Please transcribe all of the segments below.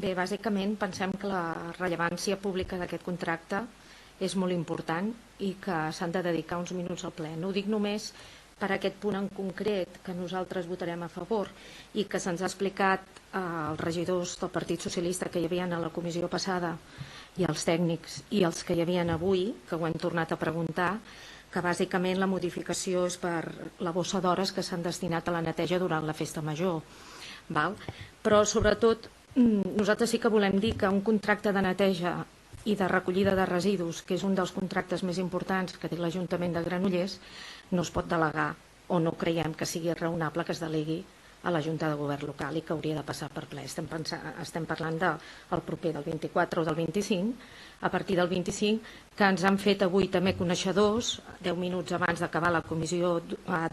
Bé, bàsicament pensem que la rellevància pública d'aquest contracte és molt important i que s'han de dedicar uns minuts al ple. No ho dic només per aquest punt en concret que nosaltres votarem a favor i que se'ns ha explicat als regidors del Partit Socialista que hi havia a la comissió passada i els tècnics i els que hi havia avui, que ho hem tornat a preguntar, que bàsicament la modificació és per la bossa d'hores que s'han destinat a la neteja durant la festa major. Però sobretot nosaltres sí que volem dir que un contracte de neteja i de recollida de residus, que és un dels contractes més importants que té l'Ajuntament de Granollers, no es pot delegar o no creiem que sigui raonable que es delegui a la Junta de Govern local i que hauria de passar per ple. Estem parlant del proper, del 24 o del 25, a partir del 25, que ens han fet avui també coneixedors, 10 minuts abans d'acabar la Comissió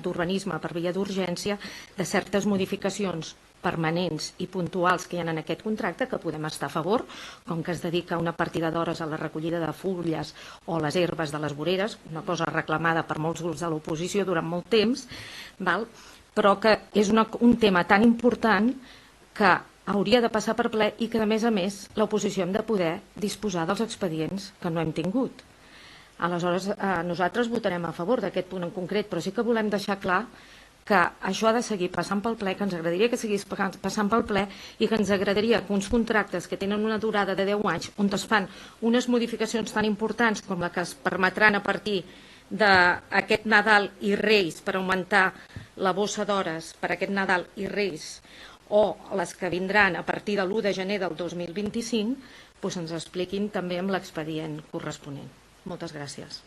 d'Urbanisme per via d'urgència, de certes modificacions permanents i puntuals que hi ha en aquest contracte que podem estar a favor, com que es dedica una partida d'hores a la recollida de fulles o les herbes de les voreres, una cosa reclamada per molts grups de l'oposició durant molt temps, però que és un tema tan important que hauria de passar per ple i que, a més, l'oposició hem de poder disposar dels expedients que no hem tingut. Aleshores, nosaltres votarem a favor d'aquest punt en concret, però sí que volem deixar clar que això ha de seguir passant pel ple, que ens agradaria que seguís passant pel ple i que ens agradaria que uns contractes que tenen una durada de 10 anys, on es fan unes modificacions tan importants com la que es permetran a partir d'aquest Nadal i Reis per augmentar la bossa d'hores per aquest Nadal i Reis o les que vindran a partir de l'1 de gener del 2025, doncs ens expliquin també amb l'expedient corresponent. Moltes gràcies.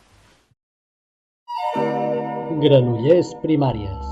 Granollers Primàries.